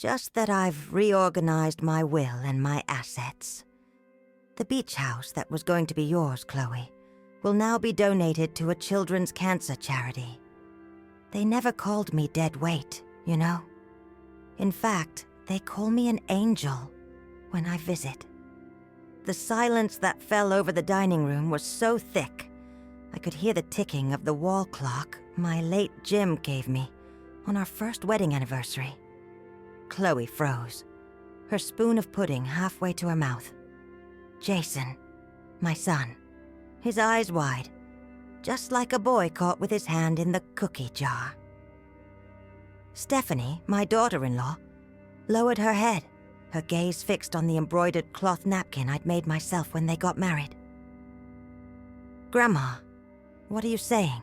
Just that I've reorganized my will and my assets. The beach house that was going to be yours, Chloe, will now be donated to a children's cancer charity. They never called me dead weight, you know. In fact, they call me an angel when I visit. The silence that fell over the dining room was so thick, I could hear the ticking of the wall clock my late Jim gave me on our first wedding anniversary. Chloe froze, her spoon of pudding halfway to her mouth. Jason, my son, his eyes wide, just like a boy caught with his hand in the cookie jar. Stephanie, my daughter-in-law, lowered her head, her gaze fixed on the embroidered cloth napkin I'd made myself when they got married. Grandma, what are you saying?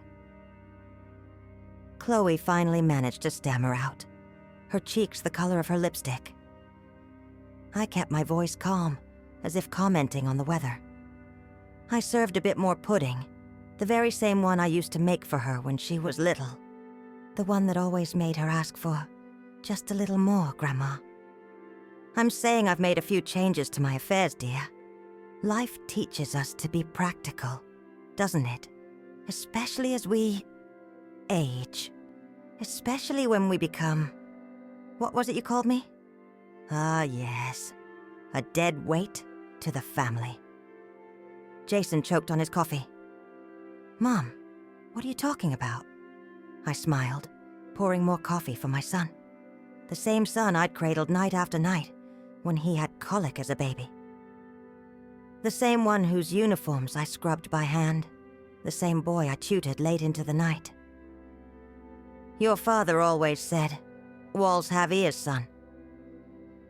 Chloe finally managed to stammer out, her cheeks the color of her lipstick. I kept my voice calm, as if commenting on the weather. I served a bit more pudding, the very same one I used to make for her when she was little. The one that always made her ask for just a little more, Grandma. I'm saying I've made a few changes to my affairs, dear. Life teaches us to be practical, doesn't it? Especially as we age. Especially when we become... What was it you called me? Ah, yes. A dead weight to the family. Jason choked on his coffee. Mom, what are you talking about? I smiled, pouring more coffee for my son. The same son I'd cradled night after night when he had colic as a baby. The same one whose uniforms I scrubbed by hand. The same boy I tutored late into the night. Your father always said, "Walls have ears, son."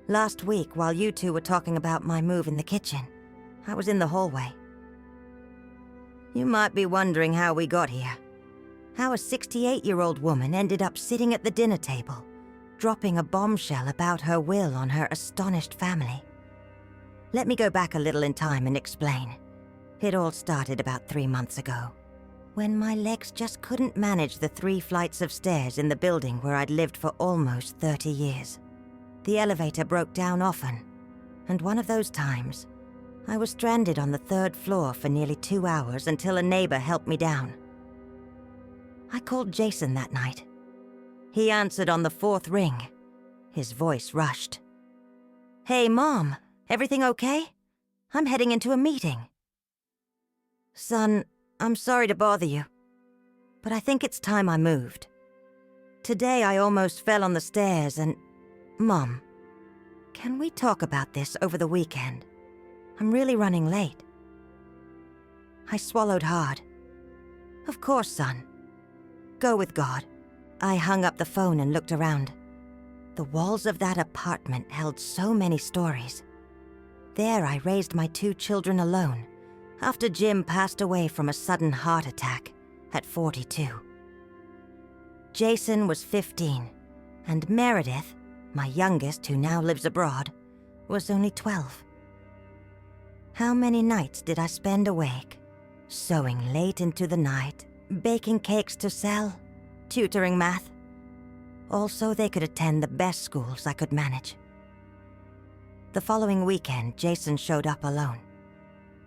Last week, while you two were talking about my move in the kitchen, I was in the hallway. You might be wondering how we got here. How a 68-year-old woman ended up sitting at the dinner table, dropping a bombshell about her will on her astonished family. Let me go back a little in time and explain. It all started about 3 months ago, when my legs just couldn't manage the 3 flights of stairs in the building where I'd lived for almost 30 years. The elevator broke down often, and one of those times, I was stranded on the 3rd floor for nearly 2 hours until a neighbor helped me down. I called Jason that night. He answered on the 4th ring. His voice rushed. "Hey, Mom, everything okay? I'm heading into a meeting." "Son, I'm sorry to bother you, but I think it's time I moved. Today I almost fell on the stairs and... Mom, can we talk about this over the weekend? I'm really running late." I swallowed hard. "Of course, son. Go with God." I hung up the phone and looked around. The walls of that apartment held so many stories. There I raised my 2 children alone, after Jim passed away from a sudden heart attack at 42. Jason was 15, and Meredith, my youngest who now lives abroad, was only 12. How many nights did I spend awake, sewing late into the night, baking cakes to sell, tutoring math, all so they could attend the best schools I could manage. The following weekend, Jason showed up alone.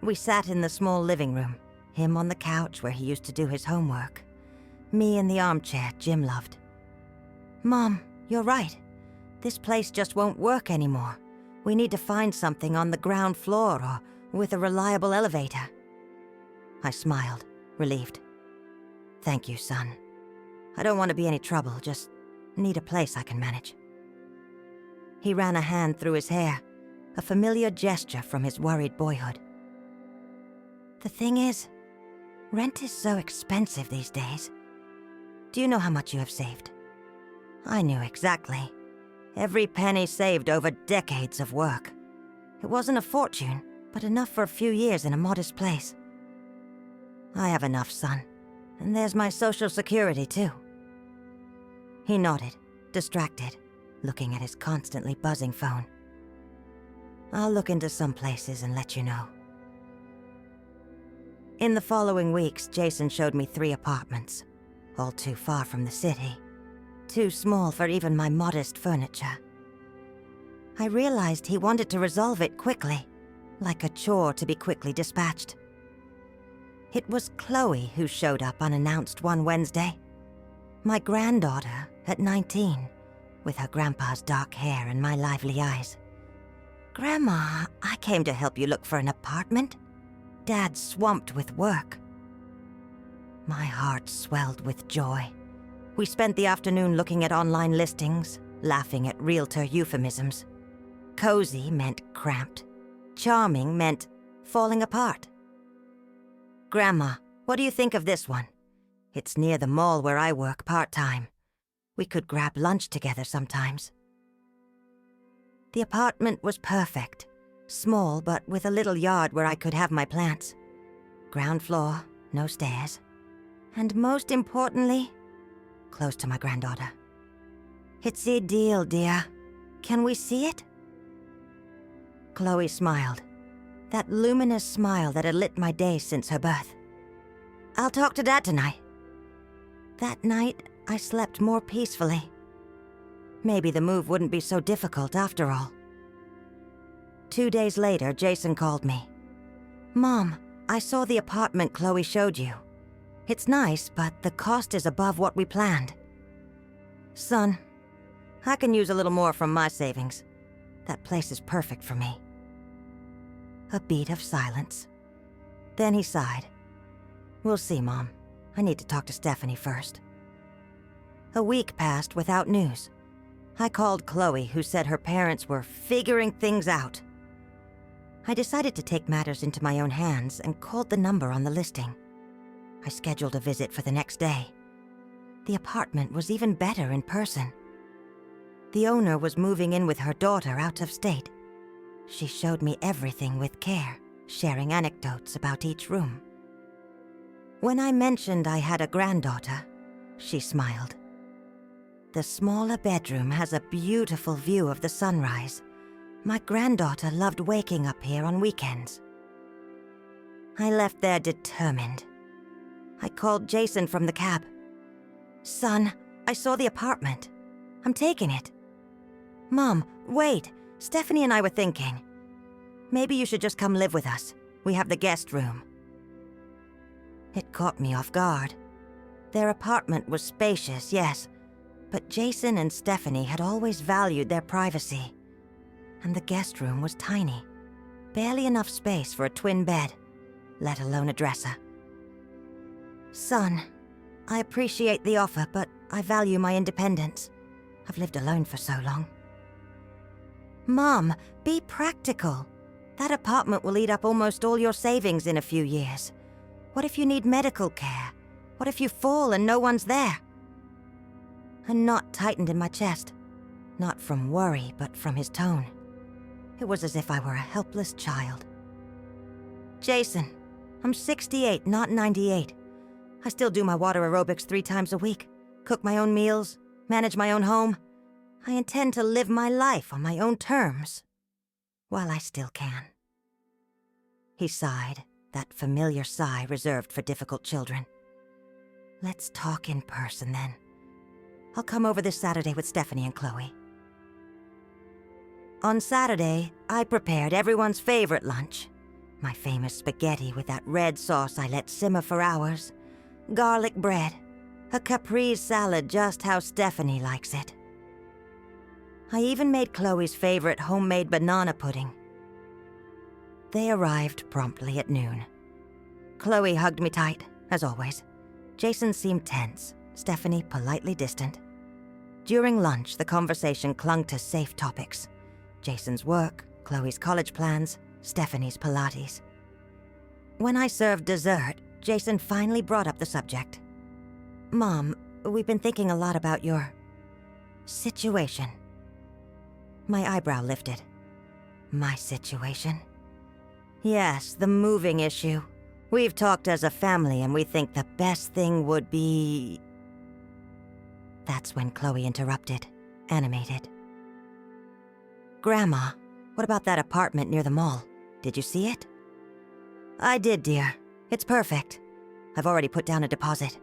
We sat in the small living room, him on the couch where he used to do his homework, me in the armchair Jim loved. "Mom, you're right. This place just won't work anymore. We need to find something on the ground floor or with a reliable elevator." I smiled, relieved. "Thank you, son. I don't want to be any trouble, just need a place I can manage." He ran a hand through his hair, a familiar gesture from his worried boyhood. "The thing is, rent is so expensive these days. Do you know how much you have saved?" I knew exactly. Every penny saved over decades of work. It wasn't a fortune, but enough for a few years in a modest place. "I have enough, son. And there's my Social Security, too." He nodded, distracted, looking at his constantly buzzing phone. "I'll look into some places and let you know." In the following weeks, Jason showed me 3 apartments, all too far from the city, too small for even my modest furniture. I realized he wanted to resolve it quickly, like a chore to be quickly dispatched. It was Chloe who showed up unannounced one Wednesday. My granddaughter at 19, with her grandpa's dark hair and my lively eyes. "Grandma, I came to help you look for an apartment. Dad's swamped with work." My heart swelled with joy. We spent the afternoon looking at online listings, laughing at realtor euphemisms. Cozy meant cramped. Charming meant falling apart. "Grandma, what do you think of this one? It's near the mall where I work part-time. We could grab lunch together sometimes." The apartment was perfect. Small, but with a little yard where I could have my plants. Ground floor, no stairs. And most importantly, close to my granddaughter. "It's ideal, dear. Can we see it?" Chloe smiled. That luminous smile that had lit my days since her birth. "I'll talk to Dad tonight." That night, I slept more peacefully. Maybe the move wouldn't be so difficult after all. 2 days later, Jason called me. "Mom, I saw the apartment Chloe showed you. It's nice, but the cost is above what we planned." "Son, I can use a little more from my savings. That place is perfect for me." A beat of silence. Then he sighed. "We'll see, Mom. I need to talk to Stephanie first." A week passed without news. I called Chloe, who said her parents were figuring things out. I decided to take matters into my own hands and called the number on the listing. I scheduled a visit for the next day. The apartment was even better in person. The owner was moving in with her daughter out of state. She showed me everything with care, sharing anecdotes about each room. When I mentioned I had a granddaughter, she smiled. The smaller bedroom has a beautiful view of the sunrise. My granddaughter loved waking up here on weekends. I left there determined. I called Jason from the cab. "Son, I saw the apartment. I'm taking it." "Mom, wait. Stephanie and I were thinking. Maybe you should just come live with us. We have the guest room." It caught me off guard. Their apartment was spacious, yes, but Jason and Stephanie had always valued their privacy. And the guest room was tiny. Barely enough space for a twin bed, let alone a dresser. "Son, I appreciate the offer, but I value my independence. I've lived alone for so long." "Mom, be practical. That apartment will eat up almost all your savings in a few years. What if you need medical care? What if you fall and no one's there?" A knot tightened in my chest. Not from worry, but from his tone. It was as if I were a helpless child. "Jason, I'm 68, not 98. I still do my water aerobics 3 times a week, cook my own meals, manage my own home. I intend to live my life on my own terms, while I still can." He sighed, that familiar sigh reserved for difficult children. "Let's talk in person then. I'll come over this Saturday with Stephanie and Chloe." On Saturday, I prepared everyone's favorite lunch. My famous spaghetti with that red sauce I let simmer for hours, garlic bread, a caprese salad just how Stephanie likes it. I even made Chloe's favorite homemade banana pudding. They arrived promptly at noon. Chloe hugged me tight, as always. Jason seemed tense, Stephanie politely distant. During lunch, the conversation clung to safe topics. Jason's work, Chloe's college plans, Stephanie's Pilates. When I served dessert, Jason finally brought up the subject. "Mom, we've been thinking a lot about your situation." My eyebrow lifted. "My situation?" "Yes, the moving issue. We've talked as a family and we think the best thing would be..." That's when Chloe interrupted, animated. "Grandma, what about that apartment near the mall? Did you see it?" "I did, dear. It's perfect. I've already put down a deposit."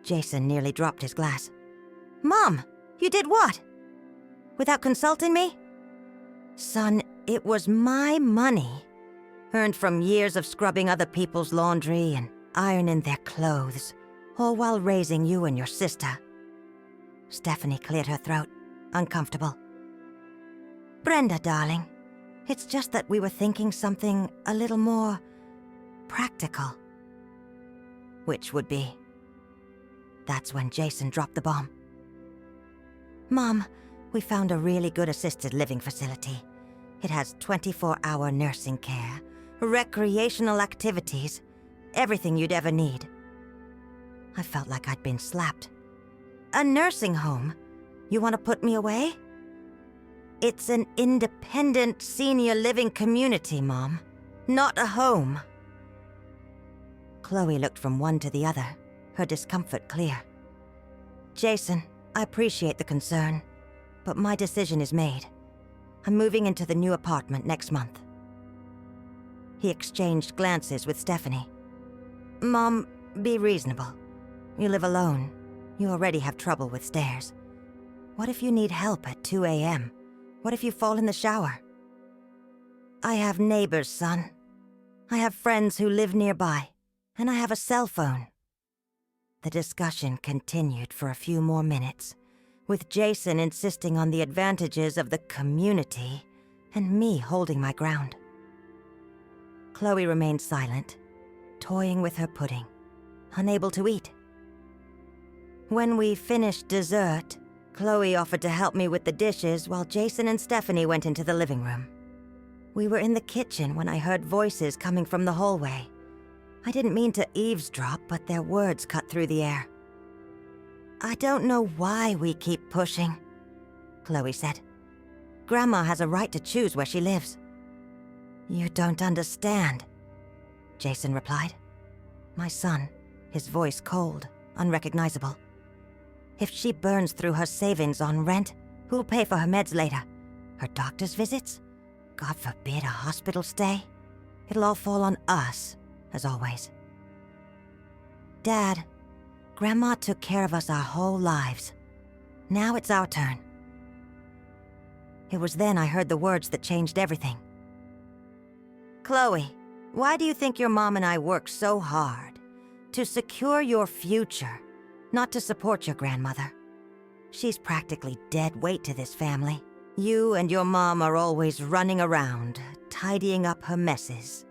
Jason nearly dropped his glass. "Mom, you did what? Without consulting me? Son, it was my money. Earned from years of scrubbing other people's laundry and ironing their clothes, all while raising you and your sister. Stephanie cleared her throat, uncomfortable. Brenda, darling, it's just that we were thinking something a little more practical. Which would be? That's when Jason dropped the bomb. Mom, we found a really good assisted living facility. It has 24-hour nursing care, recreational activities, everything you'd ever need. I felt like I'd been slapped. A nursing home? You want to put me away? It's an independent senior living community, Mom, not a home. Chloe looked from one to the other, her discomfort clear. Jason, I appreciate the concern, but my decision is made. I'm moving into the new apartment next month. He exchanged glances with Stephanie. Mom, be reasonable. You live alone. You already have trouble with stairs. What if you need help at 2 a.m.? What if you fall in the shower? I have neighbors, son. I have friends who live nearby, and I have a cell phone. The discussion continued for a few more minutes, with Jason insisting on the advantages of the community and me holding my ground. Chloe remained silent, toying with her pudding, unable to eat. When we finished dessert, Chloe offered to help me with the dishes while Jason and Stephanie went into the living room. We were in the kitchen when I heard voices coming from the hallway. I didn't mean to eavesdrop, but their words cut through the air. I don't know why we keep pushing, Chloe said. Grandma has a right to choose where she lives. You don't understand, Jason replied. My son, his voice cold, unrecognizable. If she burns through her savings on rent, who'll pay for her meds later? Her doctor's visits? God forbid a hospital stay? It'll all fall on us, as always. Dad, Grandma took care of us our whole lives. Now it's our turn. It was then I heard the words that changed everything. Chloe, why do you think your mom and I work so hard? To secure your future, not to support your grandmother. She's practically dead weight to this family. You and your mom are always running around, tidying up her messes.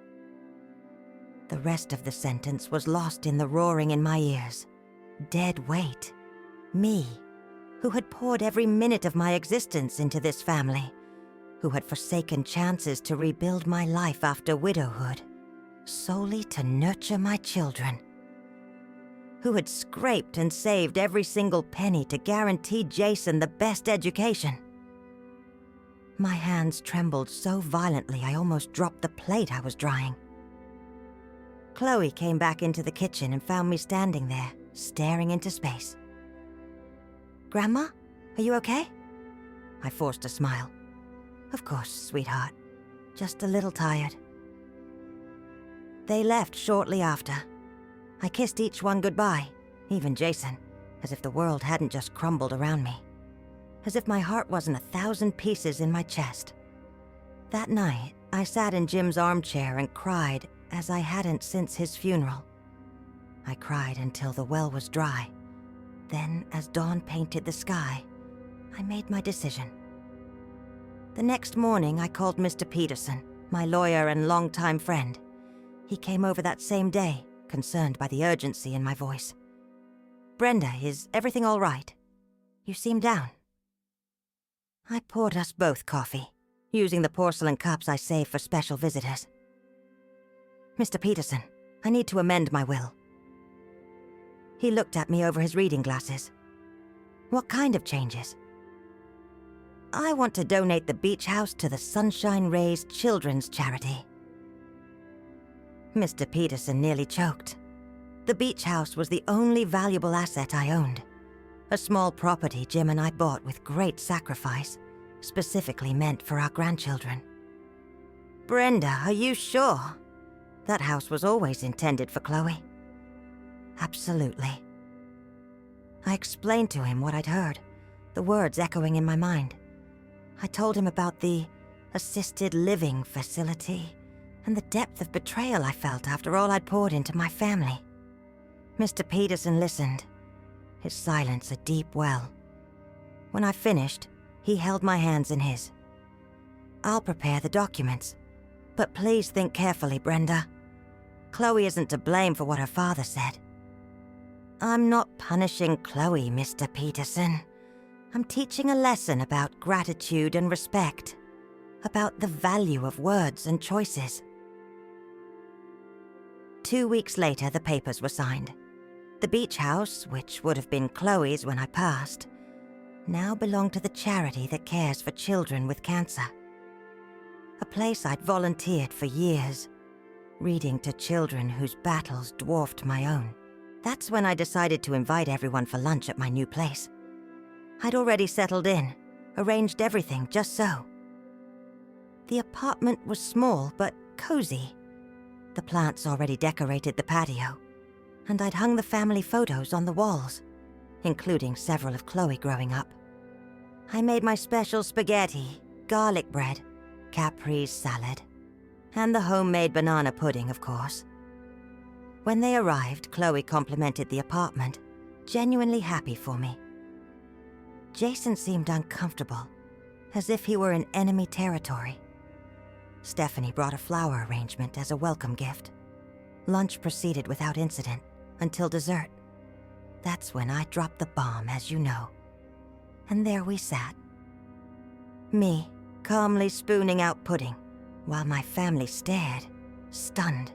The rest of the sentence was lost in the roaring in my ears. Dead weight. Me, who had poured every minute of my existence into this family, who had forsaken chances to rebuild my life after widowhood, solely to nurture my children, who had scraped and saved every single penny to guarantee Jason the best education. My hands trembled so violently I almost dropped the plate I was drying. Chloe came back into the kitchen and found me standing there, staring into space. Grandma, are you okay? I forced a smile. Of course, sweetheart. Just a little tired. They left shortly after. I kissed each one goodbye, even Jason, as if the world hadn't just crumbled around me. As if my heart wasn't 1,000 pieces in my chest. That night, I sat in Jim's armchair and cried as I hadn't since his funeral. I cried until the well was dry. Then, as dawn painted the sky, I made my decision. The next morning, I called Mr. Peterson, my lawyer and longtime friend. He came over that same day, concerned by the urgency in my voice. Brenda, is everything all right? You seem down. I poured us both coffee, using the porcelain cups I saved for special visitors. Mr. Peterson, I need to amend my will. He looked at me over his reading glasses. What kind of changes? I want to donate the beach house to the Sunshine Rays Children's Charity. Mr. Peterson nearly choked. The beach house was the only valuable asset I owned. A small property Jim and I bought with great sacrifice, specifically meant for our grandchildren. Brenda, are you sure? That house was always intended for Chloe. Absolutely. I explained to him what I'd heard, the words echoing in my mind. I told him about the assisted living facility, and the depth of betrayal I felt after all I'd poured into my family. Mr. Peterson listened, his silence a deep well. When I finished, he held my hands in his. "I'll prepare the documents, but please think carefully, Brenda. Chloe isn't to blame for what her father said." "I'm not punishing Chloe, Mr. Peterson. I'm teaching a lesson about gratitude and respect, about the value of words and choices." 2 weeks later, the papers were signed. The beach house, which would have been Chloe's when I passed, now belonged to the charity that cares for children with cancer. A place I'd volunteered for years, reading to children whose battles dwarfed my own. That's when I decided to invite everyone for lunch at my new place. I'd already settled in, arranged everything just so. The apartment was small but cozy. The plants already decorated the patio, and I'd hung the family photos on the walls, including several of Chloe growing up. I made my special spaghetti, garlic bread, caprese salad, and the homemade banana pudding, of course. When they arrived, Chloe complimented the apartment, genuinely happy for me. Jason seemed uncomfortable, as if he were in enemy territory. Stephanie brought a flower arrangement as a welcome gift. Lunch proceeded without incident until dessert. That's when I dropped the bomb, as you know. And there we sat. Me, calmly spooning out pudding, while my family stared, stunned.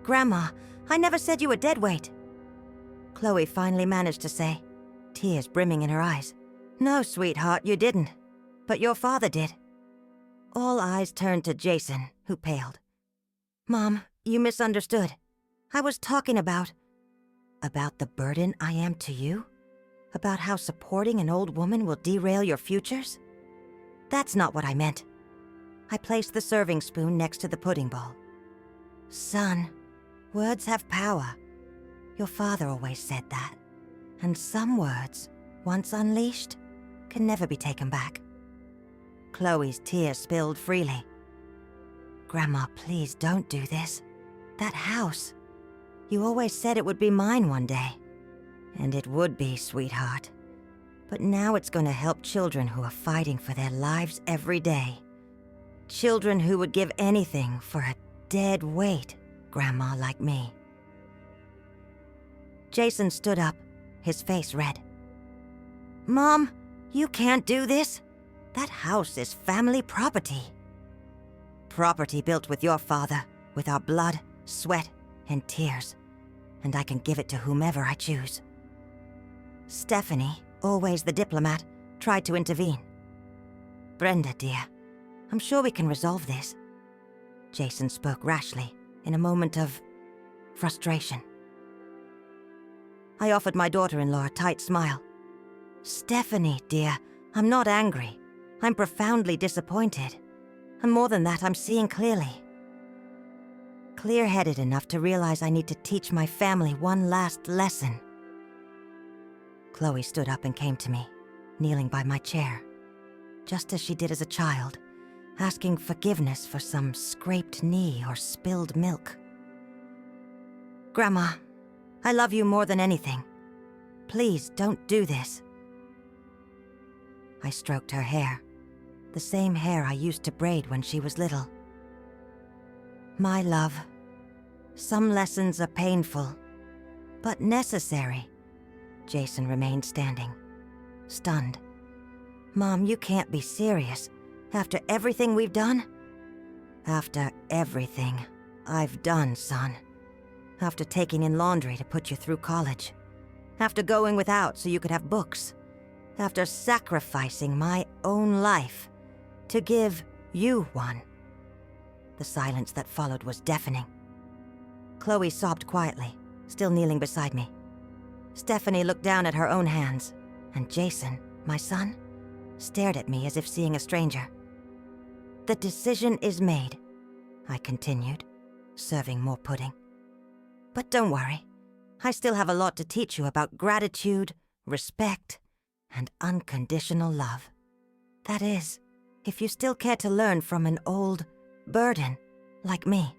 "Grandma, I never said you were dead weight." Chloe finally managed to say, tears brimming in her eyes. "No, sweetheart, you didn't. But your father did." All eyes turned to Jason, who paled. "Mom, you misunderstood. I was talking about the burden I am to you? About how supporting an old woman will derail your futures? That's not what I meant." I placed the serving spoon next to the pudding bowl. "Son, words have power. Your father always said that. And some words, once unleashed, can never be taken back." Chloe's tears spilled freely. "Grandma, please don't do this. That house. You always said it would be mine one day. And it would be, sweetheart. But now it's going to help children who are fighting for their lives every day. Children who would give anything for a dead weight grandma like me." Jason stood up, his face red. "Mom, you can't do this. That house is family property." "Property built with your father, with our blood, sweat, and tears. And I can give it to whomever I choose." Stephanie, always the diplomat, tried to intervene. "Brenda, dear, I'm sure we can resolve this." Jason spoke rashly, in a moment of frustration. I offered my daughter-in-law a tight smile. "Stephanie, dear, I'm not angry. I'm profoundly disappointed. And more than that, I'm seeing clearly. Clear-headed enough to realize I need to teach my family one last lesson." Chloe stood up and came to me, kneeling by my chair, just as she did as a child, asking forgiveness for some scraped knee or spilled milk. "Grandma, I love you more than anything. Please don't do this." I stroked her hair, the same hair I used to braid when she was little. "My love, some lessons are painful, but necessary." Jason remained standing, stunned. "Mom, you can't be serious. After everything we've done?" "After everything I've done, son. After taking in laundry to put you through college. After going without so you could have books. After sacrificing my own life to give you one." The silence that followed was deafening. Chloe sobbed quietly, still kneeling beside me. Stephanie looked down at her own hands, and Jason, my son, stared at me as if seeing a stranger. "The decision is made," I continued, serving more pudding. "But don't worry, I still have a lot to teach you about gratitude, respect, and unconditional love. That is, if you still care to learn from an old burden like me.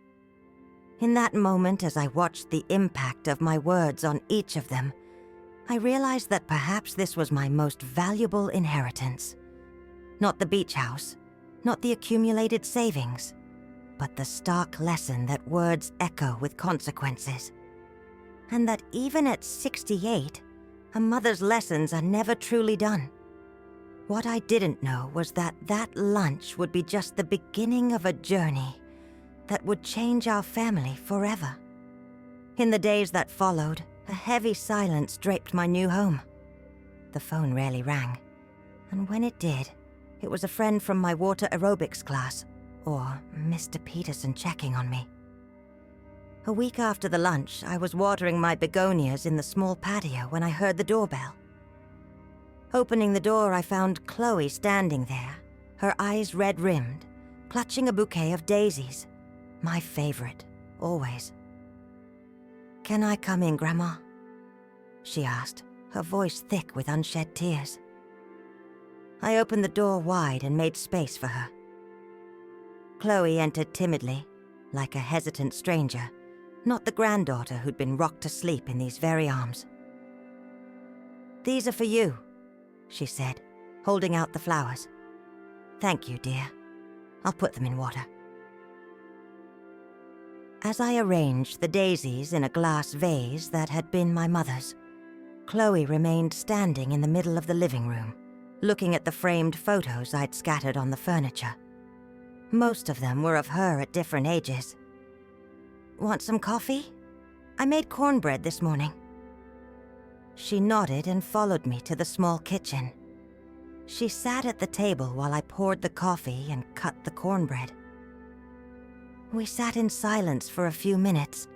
In that moment, as I watched the impact of my words on each of them, I realized that perhaps this was my most valuable inheritance. Not the beach house, not the accumulated savings, but the stark lesson that words echo with consequences. And that even at 68, a mother's lessons are never truly done. What I didn't know was that that lunch would be just the beginning of a journey that would change our family forever. In the days that followed, a heavy silence draped my new home. The phone rarely rang, and when it did, it was a friend from my water aerobics class, or Mr. Peterson checking on me. A week after the lunch, I was watering my begonias in the small patio when I heard the doorbell. Opening the door, I found Chloe standing there, her eyes red-rimmed, clutching a bouquet of daisies. My favorite, always. "Can I come in, Grandma?" she asked, her voice thick with unshed tears. I opened the door wide and made space for her. Chloe entered timidly, like a hesitant stranger, not the granddaughter who'd been rocked to sleep in these very arms. "These are for you," she said, holding out the flowers. "Thank you, dear. I'll put them in water." As I arranged the daisies in a glass vase that had been my mother's, Chloe remained standing in the middle of the living room, looking at the framed photos I'd scattered on the furniture. Most of them were of her at different ages. "Want some coffee? I made cornbread this morning." She nodded and followed me to the small kitchen. She sat at the table while I poured the coffee and cut the cornbread. We sat in silence for a few minutes,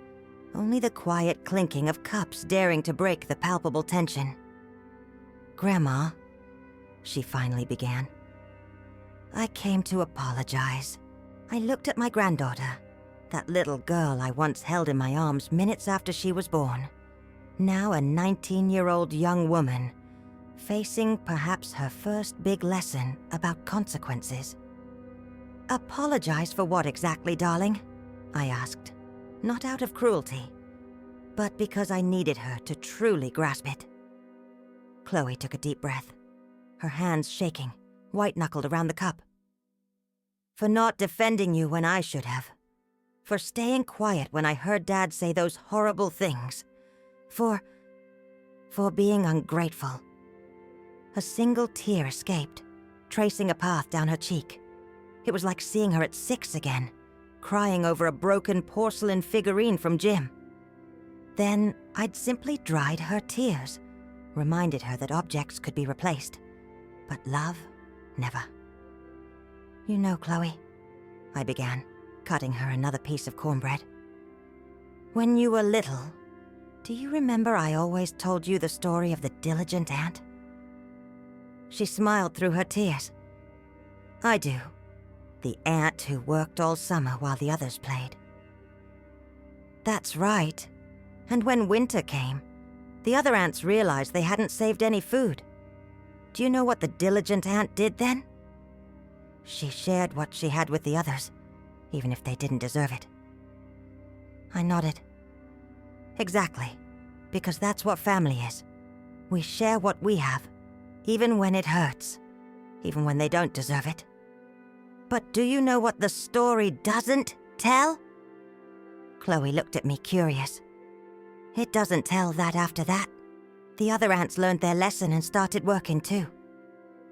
only the quiet clinking of cups daring to break the palpable tension. "Grandma," she finally began, "I came to apologize. I looked at my granddaughter, that little girl I once held in my arms minutes after she was born, now a 19-year-old young woman, facing perhaps her first big lesson about consequences." "Apologize for what exactly, darling?" I asked, not out of cruelty, but because I needed her to truly grasp it. Chloe took a deep breath, her hands shaking, white-knuckled around the cup. "For not defending you when I should have. For staying quiet when I heard Dad say those horrible things. For being ungrateful." A single tear escaped, tracing a path down her cheek. It was like seeing her at 6 again, crying over a broken porcelain figurine from gym. Then I'd simply dried her tears, reminded her that objects could be replaced, but love, never. "You know, Chloe," I began, cutting her another piece of cornbread. "When you were little, do you remember I always told you the story of the diligent ant?" She smiled through her tears. "I do. The ant who worked all summer while the others played." "That's right. And when winter came, the other ants realized they hadn't saved any food. Do you know what the diligent ant did then? She shared what she had with the others, even if they didn't deserve it." I nodded. "Exactly, because that's what family is. We share what we have, even when it hurts, even when they don't deserve it." "But do you know what the story doesn't tell?" Chloe looked at me curious. "It doesn't tell that after that, the other ants learned their lesson and started working too.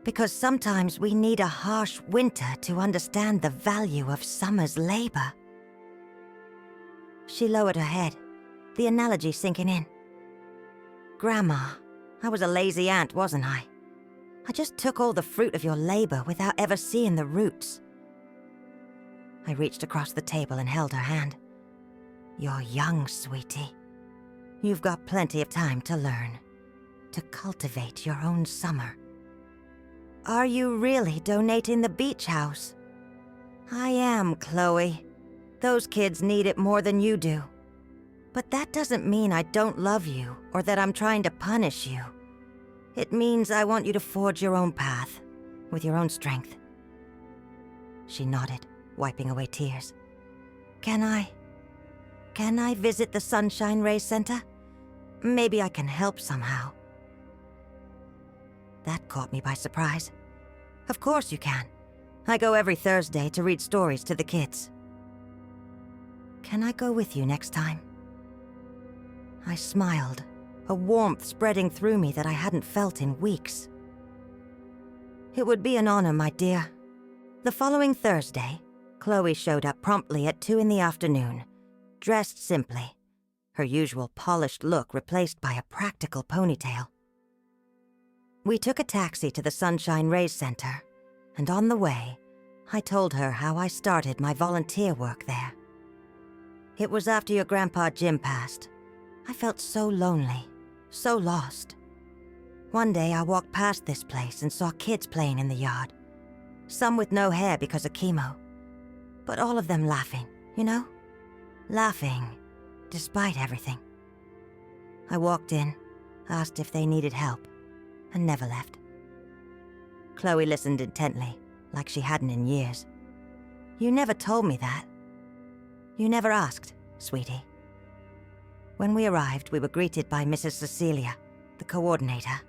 Because sometimes we need a harsh winter to understand the value of summer's labor." She lowered her head, the analogy sinking in. "Grandma, I was a lazy ant, wasn't I? I just took all the fruit of your labor without ever seeing the roots." I reached across the table and held her hand. "You're young, sweetie. You've got plenty of time to learn, to cultivate your own summer." "Are you really donating the beach house?" "I am, Chloe. Those kids need it more than you do. But that doesn't mean I don't love you or that I'm trying to punish you. It means I want you to forge your own path, with your own strength. She nodded, wiping away tears. Can I visit the Sunshine Ray Center? Maybe I can help somehow. That caught me by surprise. Of course you can. I go every Thursday to read stories to the kids. Can I go with you next time? I smiled, a warmth spreading through me that I hadn't felt in weeks. It would be an honor, my dear. The following Thursday, Chloe showed up promptly at 2 in the afternoon, dressed simply, her usual polished look replaced by a practical ponytail. We took a taxi to the Sunshine Rays Center, and on the way, I told her how I started my volunteer work there. It was after your grandpa Jim passed. I felt so lonely, so lost. One day I walked past this place and saw kids playing in the yard. Some with no hair because of chemo. But all of them laughing, you know? Laughing, despite everything. I walked in, asked if they needed help, and never left. Chloe listened intently, like she hadn't in years. You never told me that. You never asked, sweetie. When we arrived, we were greeted by Mrs. Cecilia, the coordinator.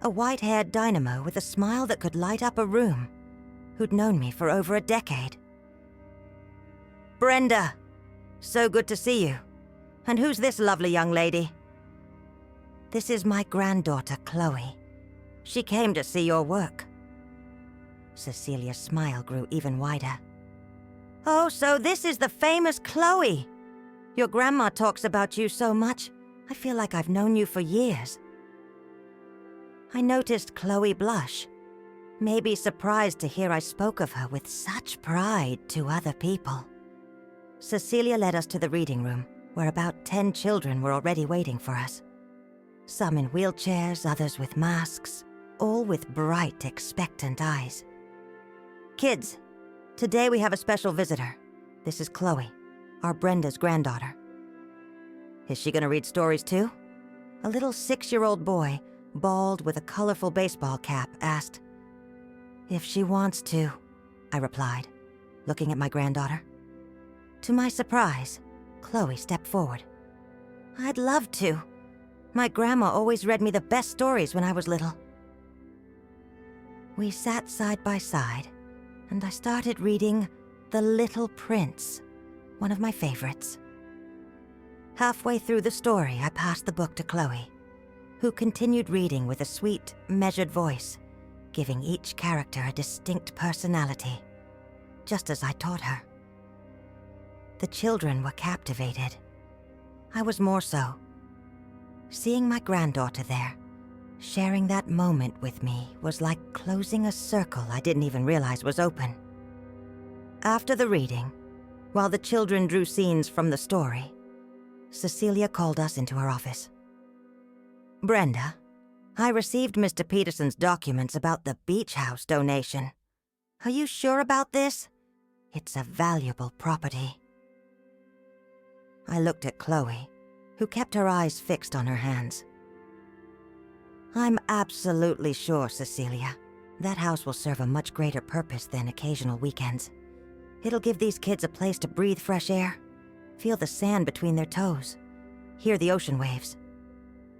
A white-haired dynamo with a smile that could light up a room, who'd known me for over a decade. Brenda, so good to see you. And who's this lovely young lady? This is my granddaughter, Chloe. She came to see your work. Cecilia's smile grew even wider. Oh, so this is the famous Chloe. Your grandma talks about you so much, I feel like I've known you for years. I noticed Chloe blush, maybe surprised to hear I spoke of her with such pride to other people. Cecilia led us to the reading room, where about 10 children were already waiting for us. Some in wheelchairs, others with masks, all with bright, expectant eyes. Kids, today we have a special visitor. This is Chloe, our Brenda's granddaughter. Is she gonna read stories too? A little 6-year-old boy, bald with a colorful baseball cap, asked. If she wants to, I replied, looking at my granddaughter. To my surprise, Chloe stepped forward. I'd love to. My grandma always read me the best stories when I was little. We sat side by side, and I started reading The Little Prince, one of my favorites. Halfway through the story, I passed the book to Chloe, who continued reading with a sweet, measured voice, giving each character a distinct personality, just as I taught her. The children were captivated. I was more so. Seeing my granddaughter there, sharing that moment with me, was like closing a circle I didn't even realize was open. After the reading, while the children drew scenes from the story, Cecilia called us into her office. Brenda, I received Mr. Peterson's documents about the beach house donation. Are you sure about this? It's a valuable property. I looked at Chloe, who kept her eyes fixed on her hands. I'm absolutely sure, Cecilia. That house will serve a much greater purpose than occasional weekends. It'll give these kids a place to breathe fresh air, feel the sand between their toes, hear the ocean waves.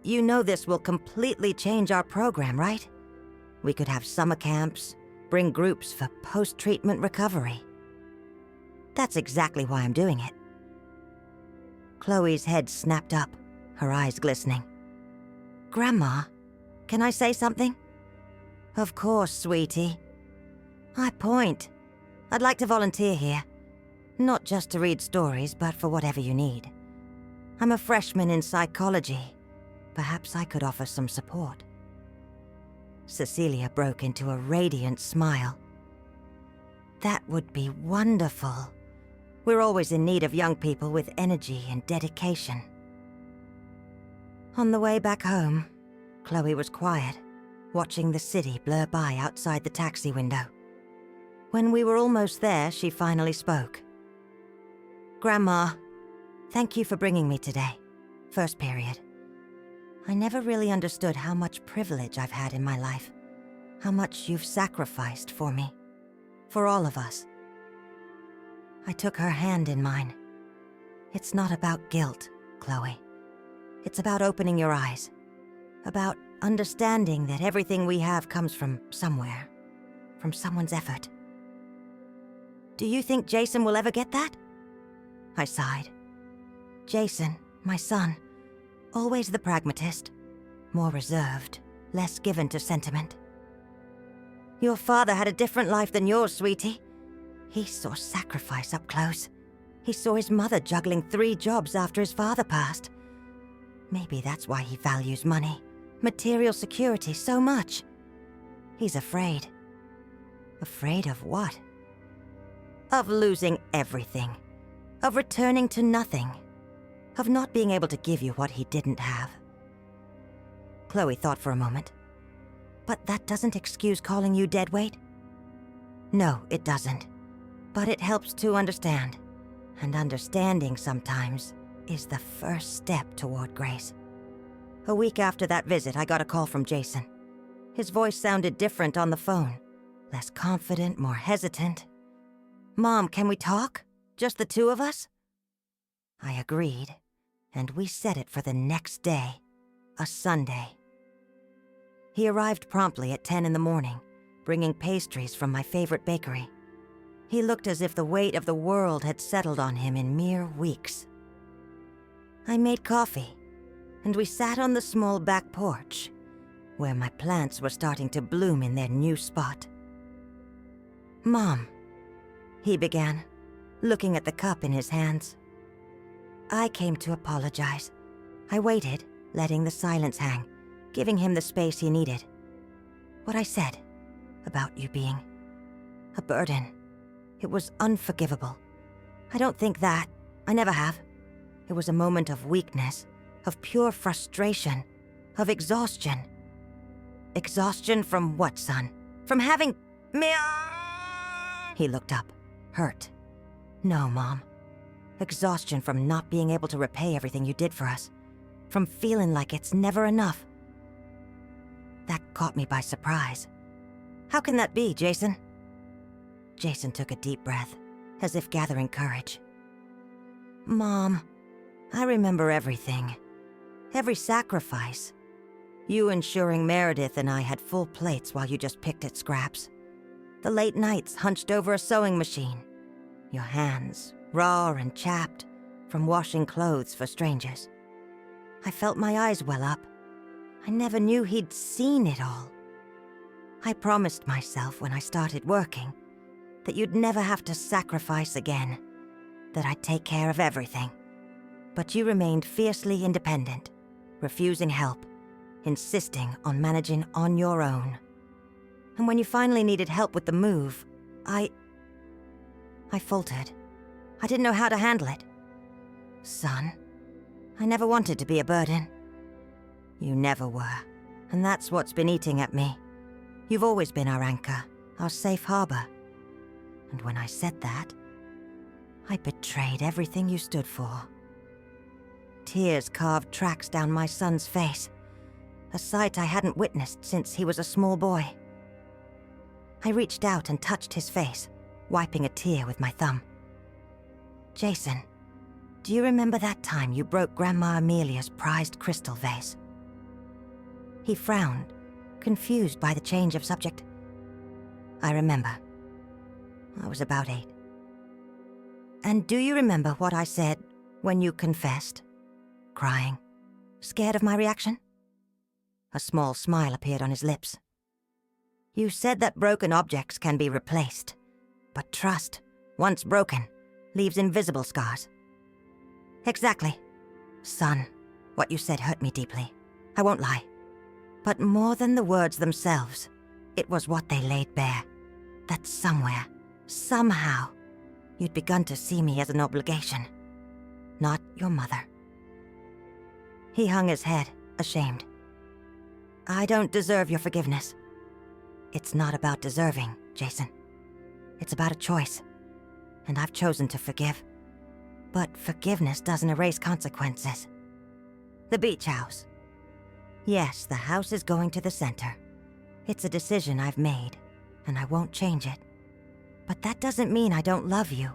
You know this will completely change our program, right? We could have summer camps, bring groups for post-treatment recovery. That's exactly why I'm doing it. Chloe's head snapped up, her eyes glistening. Grandma, can I say something? Of course, sweetie. I point. I'd like to volunteer here. Not just to read stories, but for whatever you need. I'm a freshman in psychology. Perhaps I could offer some support. Cecilia broke into a radiant smile. That would be wonderful. We're always in need of young people with energy and dedication. On the way back home, Chloe was quiet, watching the city blur by outside the taxi window. When we were almost there, she finally spoke. Grandma, thank you for bringing me today. First period. I never really understood how much privilege I've had in my life, how much you've sacrificed for me, for all of us, I took her hand in mine. It's not about guilt, Chloe. It's about opening your eyes. About understanding that everything we have comes from somewhere. From someone's effort. Do you think Jason will ever get that? I sighed. Jason, my son, always the pragmatist. More reserved, less given to sentiment. Your father had a different life than yours, sweetie. He saw sacrifice up close. He saw his mother juggling 3 jobs after his father passed. Maybe that's why he values money, material security so much. He's afraid. Afraid of what? Of losing everything. Of returning to nothing. Of not being able to give you what he didn't have. Chloe thought for a moment. But that doesn't excuse calling you deadweight? No, it doesn't. But it helps to understand. And understanding sometimes is the first step toward grace. A week after that visit, I got a call from Jason. His voice sounded different on the phone. Less confident, more hesitant. Mom, can we talk? Just the 2 of us? I agreed, and we set it for the next day, a Sunday. He arrived promptly at 10 in the morning, bringing pastries from my favorite bakery. He looked as if the weight of the world had settled on him in mere weeks. I made coffee, and we sat on the small back porch, where my plants were starting to bloom in their new spot. Mom, he began, looking at the cup in his hands. I came to apologize. I waited, letting the silence hang, giving him the space he needed. What I said about you being a burden, it was unforgivable. I don't think that. I never have. It was a moment of weakness, of pure frustration, of exhaustion. Exhaustion from what, son? From having me? He looked up, hurt. No, Mom. Exhaustion from not being able to repay everything you did for us. From feeling like it's never enough. That caught me by surprise. How can that be, Jason? Jason took a deep breath, as if gathering courage. Mom, I remember everything. Every sacrifice. You ensuring Meredith and I had full plates while you just picked at scraps. The late nights hunched over a sewing machine. Your hands, raw and chapped, from washing clothes for strangers. I felt my eyes well up. I never knew he'd seen it all. I promised myself when I started working that you'd never have to sacrifice again, that I'd take care of everything. But you remained fiercely independent, refusing help, insisting on managing on your own. And when you finally needed help with the move, I faltered. I didn't know how to handle it. Son, I never wanted to be a burden. You never were, and that's what's been eating at me. You've always been our anchor, our safe harbor. And when I said that, I betrayed everything you stood for. Tears carved tracks down my son's face, a sight I hadn't witnessed since he was a small boy. I reached out and touched his face, wiping a tear with my thumb. Jason, do you remember that time you broke Grandma Amelia's prized crystal vase? He frowned, confused by the change of subject. I remember. I was about 8. And do you remember what I said when you confessed? Crying, scared of my reaction? A small smile appeared on his lips. You said that broken objects can be replaced, but trust, once broken, leaves invisible scars. Exactly. Son, what you said hurt me deeply. I won't lie. But more than the words themselves, it was what they laid bare. That somewhere, somehow, you'd begun to see me as an obligation. Not your mother. He hung his head, ashamed. I don't deserve your forgiveness. It's not about deserving, Jason. It's about a choice. And I've chosen to forgive. But forgiveness doesn't erase consequences. The beach house. Yes, the house is going to the center. It's a decision I've made, and I won't change it. But that doesn't mean I don't love you,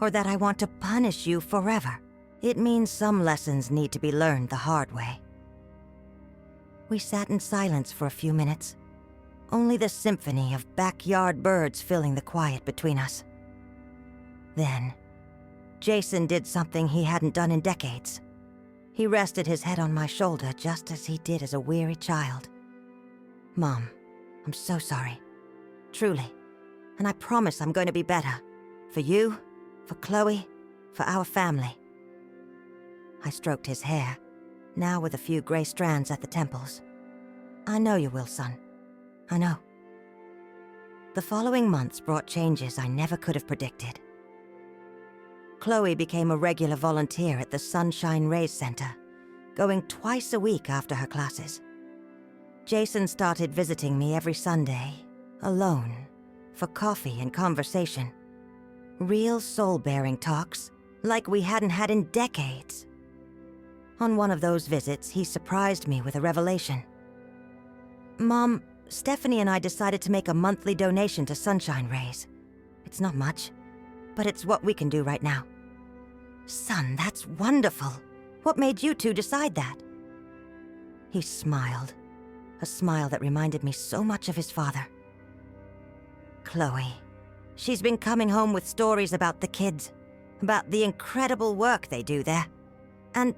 or that I want to punish you forever. It means some lessons need to be learned the hard way. We sat in silence for a few minutes, only the symphony of backyard birds filling the quiet between us. Then, Jason did something he hadn't done in decades. He rested his head on my shoulder just as he did as a weary child. Mom, I'm so sorry. Truly. And I promise I'm going to be better. For you, for Chloe, for our family. I stroked his hair, now with a few gray strands at the temples. I know you will, son. I know. The following months brought changes I never could have predicted. Chloe became a regular volunteer at the Sunshine Rays Center, going twice a week after her classes. Jason started visiting me every Sunday, alone, for coffee and conversation. Real soul-bearing talks, like we hadn't had in decades. On one of those visits, he surprised me with a revelation. Mom, Stephanie and I decided to make a monthly donation to Sunshine Rays. It's not much, but it's what we can do right now. Son, that's wonderful. What made you two decide that? He smiled, a smile that reminded me so much of his father. Chloe. She's been coming home with stories about the kids, about the incredible work they do there. And,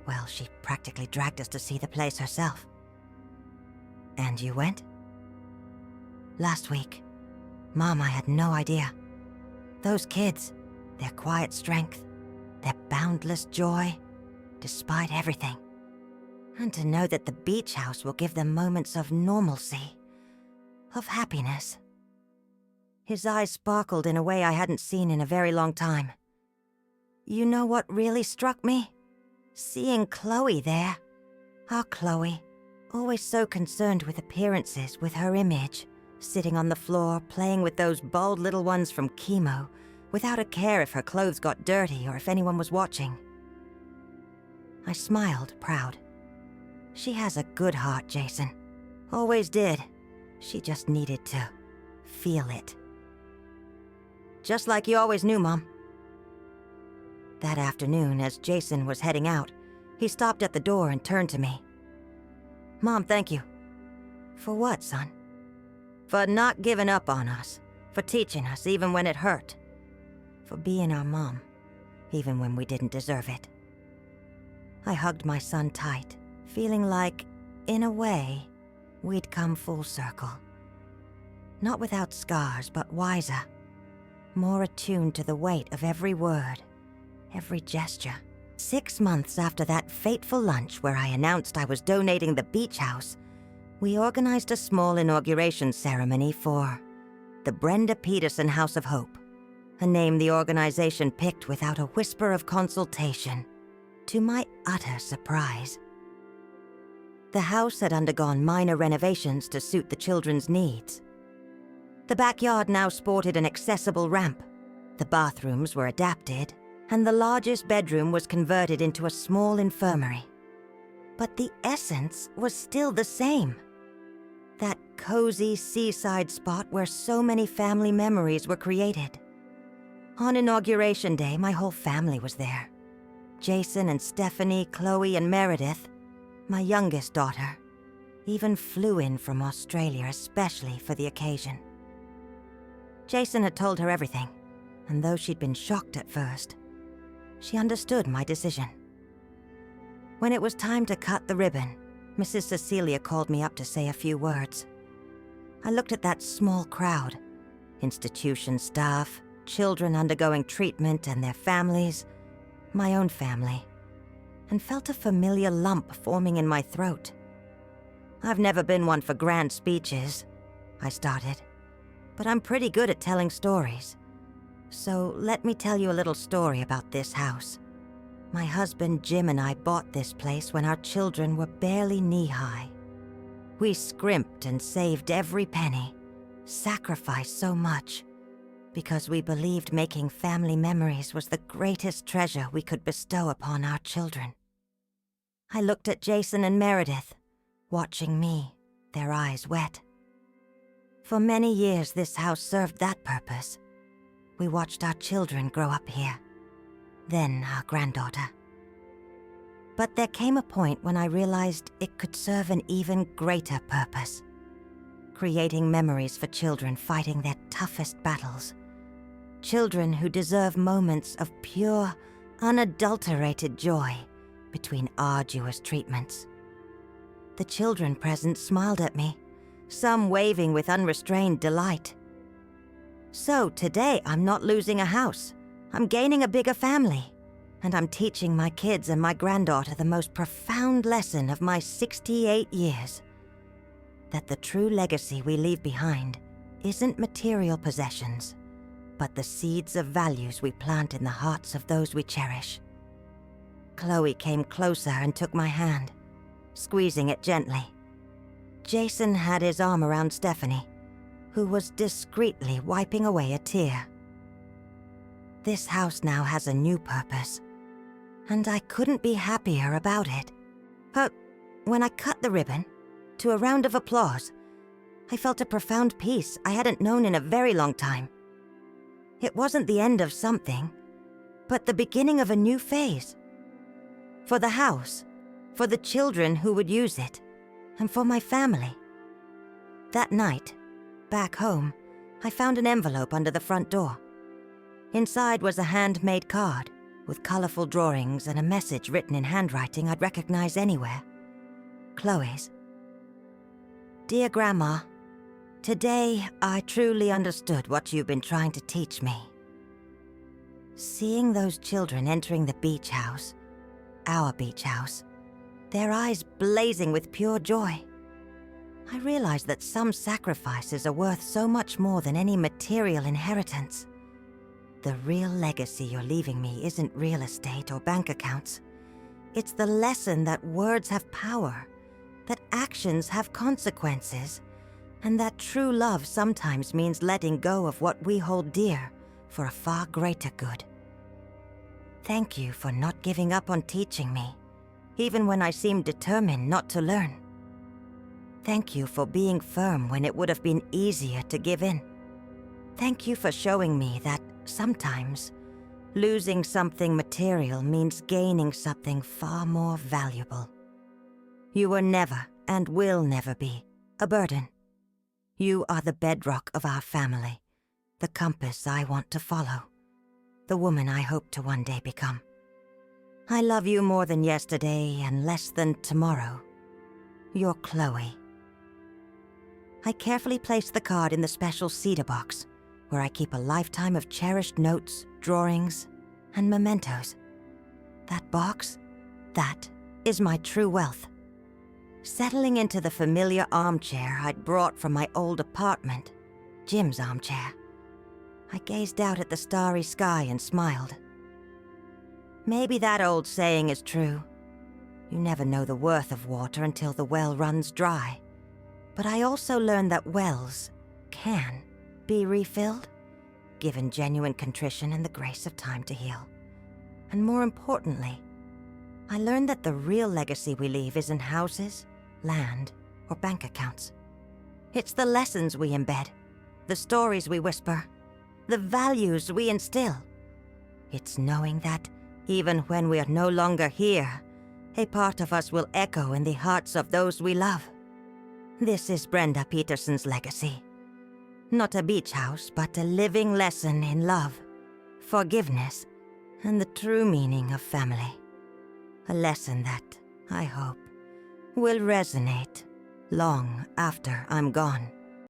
well, she practically dragged us to see the place herself. And you went? Last week. Mom, I had no idea. Those kids, their quiet strength, their boundless joy, despite everything. And to know that the beach house will give them moments of normalcy, of happiness. His eyes sparkled in a way I hadn't seen in a very long time. You know what really struck me? Seeing Chloe there. Our Chloe, always so concerned with appearances, with her image, sitting on the floor, playing with those bald little ones from chemo, without a care if her clothes got dirty or if anyone was watching. I smiled, proud. She has a good heart, Jason. Always did. She just needed to feel it. Just like you always knew, Mom. That afternoon, as Jason was heading out, he stopped at the door and turned to me. Mom, thank you. For what, son? For not giving up on us. For teaching us even when it hurt. For being our mom, even when we didn't deserve it. I hugged my son tight, feeling like, in a way, we'd come full circle. Not without scars, but wiser. More attuned to the weight of every word, every gesture. 6 months after that fateful lunch where I announced I was donating the beach house, we organized a small inauguration ceremony for the Brenda Peterson House of Hope, a name the organization picked without a whisper of consultation, to my utter surprise. The house had undergone minor renovations to suit the children's needs. The backyard now sported an accessible ramp, the bathrooms were adapted, and the largest bedroom was converted into a small infirmary. But the essence was still the same. That cozy seaside spot where so many family memories were created. On Inauguration Day, my whole family was there. Jason and Stephanie, Chloe and Meredith, my youngest daughter, even flew in from Australia especially for the occasion. Jason had told her everything, and though she'd been shocked at first, she understood my decision. When it was time to cut the ribbon, Mrs. Cecilia called me up to say a few words. I looked at that small crowd, institution staff, children undergoing treatment and their families, my own family, and felt a familiar lump forming in my throat. I've never been one for grand speeches, I started, but I'm pretty good at telling stories. So let me tell you a little story about this house. My husband Jim and I bought this place when our children were barely knee-high. We scrimped and saved every penny, sacrificed so much, because we believed making family memories was the greatest treasure we could bestow upon our children. I looked at Jason and Meredith, watching me, their eyes wet. For many years this house served that purpose. We watched our children grow up here, then our granddaughter. But there came a point when I realized it could serve an even greater purpose, creating memories for children fighting their toughest battles. Children who deserve moments of pure, unadulterated joy between arduous treatments. The children present smiled at me, some waving with unrestrained delight. So today I'm not losing a house, I'm gaining a bigger family, and I'm teaching my kids and my granddaughter the most profound lesson of my 68 years. That the true legacy we leave behind isn't material possessions, but the seeds of values we plant in the hearts of those we cherish. Chloe came closer and took my hand, squeezing it gently. Jason had his arm around Stephanie, who was discreetly wiping away a tear. This house now has a new purpose, and I couldn't be happier about it. But when I cut the ribbon, to a round of applause, I felt a profound peace I hadn't known in a very long time. It wasn't the end of something, but the beginning of a new phase. For the house, for the children who would use it, and for my family. That night, back home, I found an envelope under the front door. Inside was a handmade card with colorful drawings and a message written in handwriting I'd recognize anywhere. Chloe's. Dear Grandma, today I truly understood what you've been trying to teach me. Seeing those children entering the beach house, our beach house, their eyes blazing with pure joy, I realized that some sacrifices are worth so much more than any material inheritance. The real legacy you're leaving me isn't real estate or bank accounts. It's the lesson that words have power, that actions have consequences, and that true love sometimes means letting go of what we hold dear for a far greater good. Thank you for not giving up on teaching me, even when I seemed determined not to learn. Thank you for being firm when it would have been easier to give in. Thank you for showing me that sometimes losing something material means gaining something far more valuable. You were never, and will never be, a burden. You are the bedrock of our family, the compass I want to follow, the woman I hope to one day become. I love you more than yesterday and less than tomorrow. Your Chloe. I carefully placed the card in the special cedar box, where I keep a lifetime of cherished notes, drawings, and mementos. That box, that is my true wealth. Settling into the familiar armchair I'd brought from my old apartment, Jim's armchair, I gazed out at the starry sky and smiled. Maybe that old saying is true. You never know the worth of water until the well runs dry. But I also learned that wells can be refilled, given genuine contrition and the grace of time to heal. And more importantly, I learned that the real legacy we leave isn't houses, land, or bank accounts. It's the lessons we embed, the stories we whisper, the values we instill. It's knowing that, even when we are no longer here, a part of us will echo in the hearts of those we love. This is Brenda Peterson's legacy. Not a beach house, but a living lesson in love, forgiveness, and the true meaning of family. A lesson that, I hope, will resonate long after I'm gone.